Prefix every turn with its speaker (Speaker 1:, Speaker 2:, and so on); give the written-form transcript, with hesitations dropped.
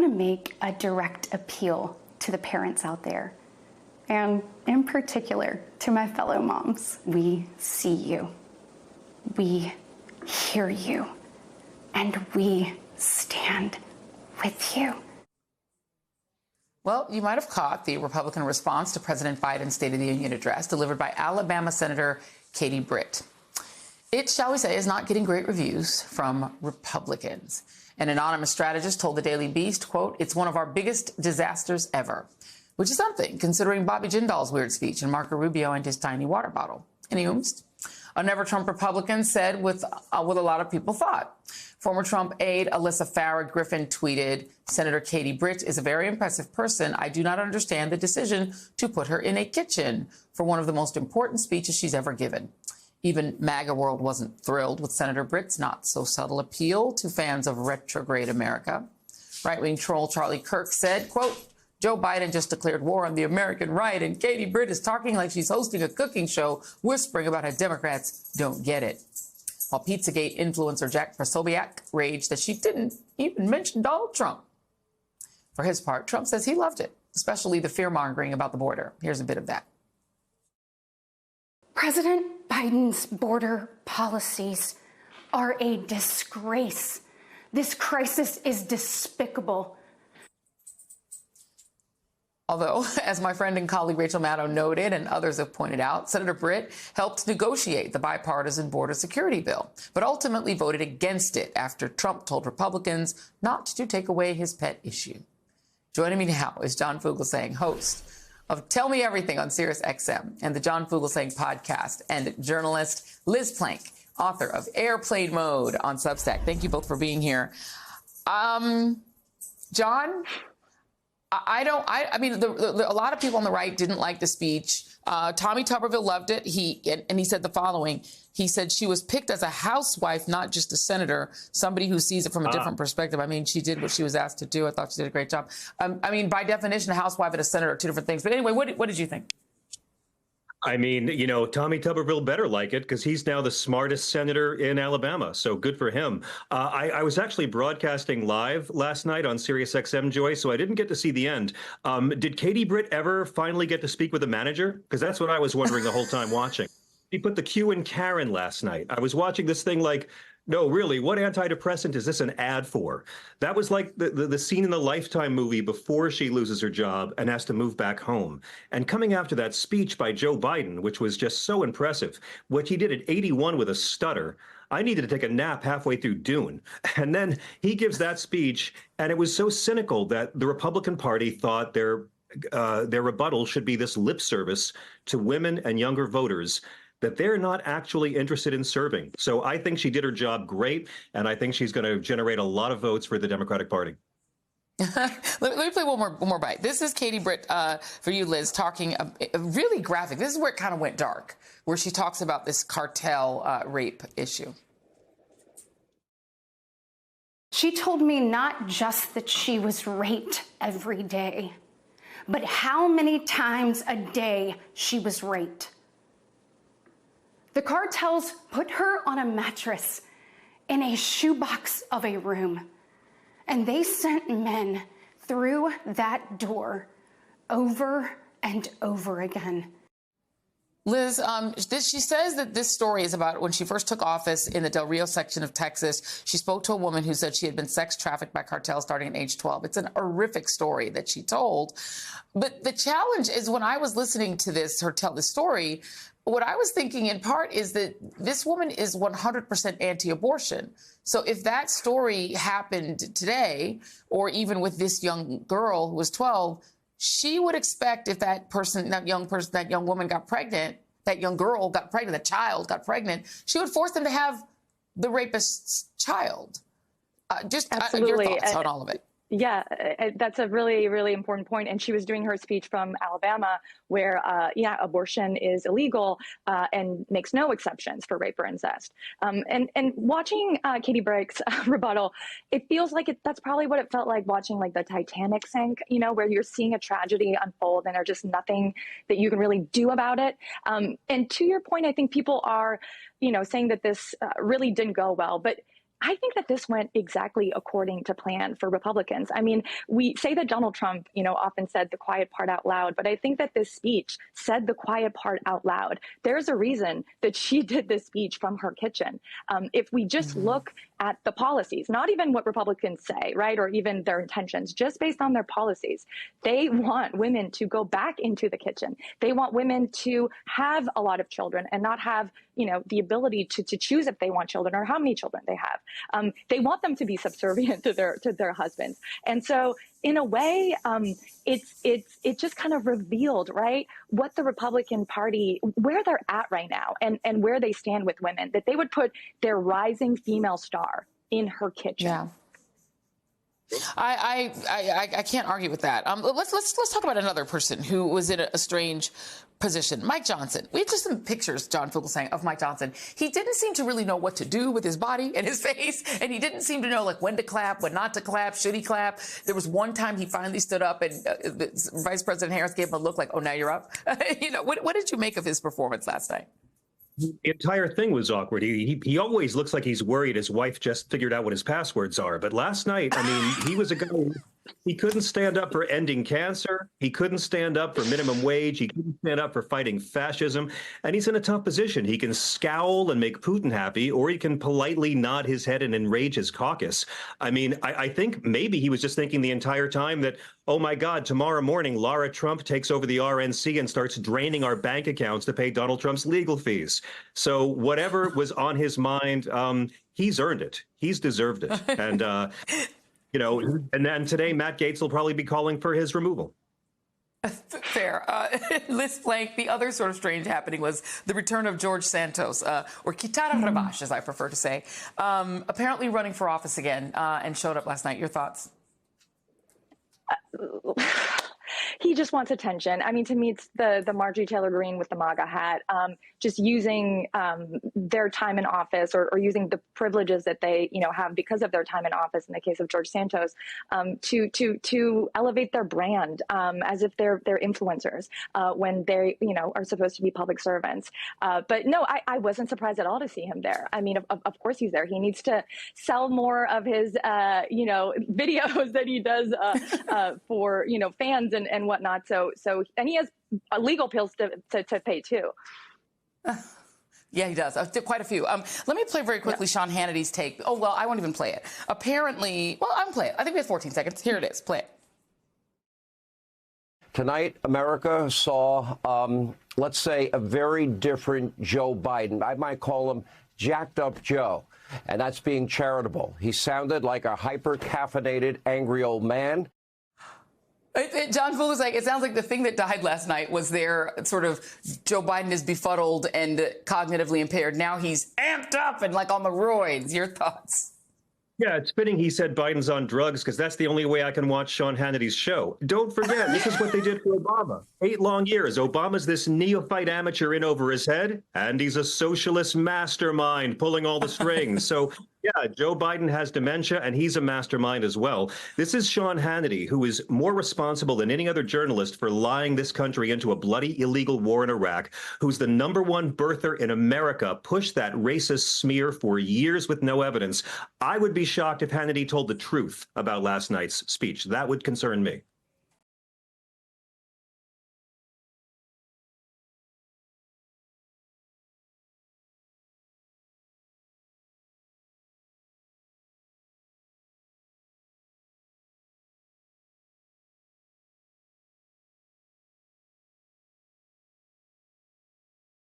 Speaker 1: want to make a direct appeal to the parents out there, and in particular to my fellow moms. We see you, we hear you, and we stand with you.
Speaker 2: Well, you might have caught the Republican response to President Biden's State of the Union address delivered by Alabama Senator Katie Britt. It, shall we say, is not getting great reviews from Republicans. An anonymous strategist told the Daily Beast, quote, "It's one of our biggest disasters ever," which is something considering Bobby Jindal's weird speech and Marco Rubio and his tiny water bottle. Anywho, a Never Trump Republican said what a lot of people thought. Former Trump aide Alyssa Farah Griffin tweeted, "Senator Katie Britt is a very impressive person. I do not understand the decision to put her in a kitchen for one of the most important speeches she's ever given." Even MAGA World wasn't thrilled with Senator Britt's not-so-subtle appeal to fans of retrograde America. Right-wing troll Charlie Kirk said, quote, "Joe Biden just declared war on the American right, and Katie Britt is talking like she's hosting a cooking show, whispering about how Democrats don't get it." While Pizzagate influencer Jack Posobiec raged that she didn't even mention Donald Trump. For his part, Trump says he loved it, especially the fear-mongering about the border. Here's a bit of that.
Speaker 1: President Biden's border policies are a disgrace. This crisis is despicable.
Speaker 2: Although, as my friend and colleague Rachel Maddow noted and others have pointed out, Senator Britt helped negotiate the bipartisan border security bill, but ultimately voted against it after Trump told Republicans not to take away his pet issue. Joining me now is John Fugelsang, host of Tell Me Everything on SiriusXM and the John Fugelsang podcast, and journalist Liz Plank, author of Airplane Mode on Substack. Thank you both for being here. John, I mean, a lot of people on the right didn't like the speech. Tommy Tuberville loved it. He said the following. He said she was picked as a housewife, not just a senator, somebody who sees it from a different perspective. I mean, she did what she was asked to do. I thought she did a great job. I mean, by definition, a housewife and a senator are two different things. But anyway, what did you think?
Speaker 3: I mean, you know, Tommy Tuberville better like it because he's now the smartest senator in Alabama. So good for him. I was actually broadcasting live last night on SiriusXM, Joy, so I didn't get to see the end. Did Katie Britt ever finally get to speak with a manager? Because that's what I was wondering the whole time watching. He put the Q in Karen last night. I was watching this thing like, no, really, what antidepressant is this an ad for? That was like the scene in the Lifetime movie before she loses her job and has to move back home. And coming after that speech by Joe Biden, which was just so impressive, what he did at 81 with a stutter, I needed to take a nap halfway through Dune. And then he gives that speech, and it was so cynical that the Republican Party thought their rebuttal should be this lip service to women and younger voters that they're not actually interested in serving. So I think she did her job great, and I think she's going to generate a lot of votes for the Democratic Party.
Speaker 2: Let me play one more bite. This is Katie Britt, for you, Liz, talking really graphic. This is where it kind of went dark, where she talks about this cartel rape issue.
Speaker 1: She told me not just that she was raped every day, but how many times a day she was raped. The cartels put her on a mattress in a shoebox of a room, and they sent men through that door over and over again.
Speaker 2: Liz, she says that this story is about when she first took office in the Del Rio section of Texas. She spoke to a woman who said she had been sex trafficked by cartels starting at age 12. It's an horrific story that she told. But the challenge is when I was listening to her tell the story, what I was thinking in part is that this woman is 100% anti-abortion. So if that story happened today, or even with this young girl who was 12, she would expect if that young woman got pregnant, that young girl got pregnant, that child got pregnant, she would force them to have the rapist's child. Your thoughts on all of it.
Speaker 4: Yeah, that's a really, really important point. And she was doing her speech from Alabama where, abortion is illegal and makes no exceptions for rape or incest. And watching Katie Britt's rebuttal, it feels like that's probably what it felt like watching like the Titanic sink, where you're seeing a tragedy unfold and there's just nothing that you can really do about it. And to your point, I think people are, saying that this really didn't go well. But I think that this went exactly according to plan for Republicans. I mean, we say that Donald Trump, often said the quiet part out loud, but I think that this speech said the quiet part out loud. There's a reason that she did this speech from her kitchen. If we just look at the policies, not even what Republicans say, right, or even their intentions, just based on their policies, they want women to go back into the kitchen. They want women to have a lot of children and not have, the ability to choose if they want children or how many children they have. They want them to be subservient to their husbands. And so in a way, it just kind of revealed, right, what the Republican Party, where they're at right now and where they stand with women, that they would put their rising female star in her kitchen.
Speaker 2: Yeah. I can't argue with that. Let's talk about another person who was in a strange position. Mike Johnson. We have just some pictures, John Fugelsang, of Mike Johnson. He didn't seem to really know what to do with his body and his face, and he didn't seem to know when to clap, when not to clap, should he clap. There was one time he finally stood up, and Vice President Harris gave him a look like, "Oh, now you're up." What did you make of his performance last night?
Speaker 3: The entire thing was awkward. He always looks like he's worried his wife just figured out what his passwords are. But last night, I mean, he was a guy. He couldn't stand up for ending cancer. He couldn't stand up for minimum wage. He couldn't stand up for fighting fascism. And he's in a tough position. He can scowl and make Putin happy, or he can politely nod his head and enrage his caucus. I mean, I think maybe he was just thinking the entire time that, oh, my God, tomorrow morning, Lara Trump takes over the RNC and starts draining our bank accounts to pay Donald Trump's legal fees. So whatever was on his mind, he's earned it. He's deserved it. And and then today, Matt Gaetz will probably be calling for his removal.
Speaker 2: Fair. Liz Plank, the other sort of strange happening was the return of George Santos, or Kitara Rabash, as I prefer to say, apparently running for office again and showed up last night. Your thoughts?
Speaker 4: He just wants attention. I mean, to me, it's the Marjorie Taylor Greene with the MAGA hat, just using their time in office or using the privileges that they, have because of their time in office. In the case of George Santos, to elevate their brand as if they're influencers when they, are supposed to be public servants. But no, I wasn't surprised at all to see him there. I mean, of course he's there. He needs to sell more of his, videos that he does for, fans and whatnot. So and he has legal bills to pay too.
Speaker 2: Yeah, he does. Quite a few. Let me play very quickly Sean Hannity's take. Oh, well, I won't even play it. Apparently, well, I'm play it. I think we have 14 seconds. Here it is. Play it.
Speaker 5: Tonight, America saw, let's say, a very different Joe Biden. I might call him Jacked Up Joe, and that's being charitable. He sounded like a hyper-caffeinated, angry old man.
Speaker 2: John Fugelsang, it sounds like the thing that died last night was their sort of Joe Biden is befuddled and cognitively impaired. Now he's amped up and on the roids. Your thoughts?
Speaker 3: Yeah, it's fitting he said Biden's on drugs because that's the only way I can watch Sean Hannity's show. Don't forget, this is what they did for Obama. 8 long years. Obama's this neophyte amateur in over his head, and he's a socialist mastermind pulling all the strings. So, yeah, Joe Biden has dementia, and he's a mastermind as well. This is Sean Hannity, who is more responsible than any other journalist for lying this country into a bloody illegal war in Iraq, who's the #1 birther in America, pushed that racist smear for years with no evidence. I would be shocked if Hannity told the truth about last night's speech. That would concern me.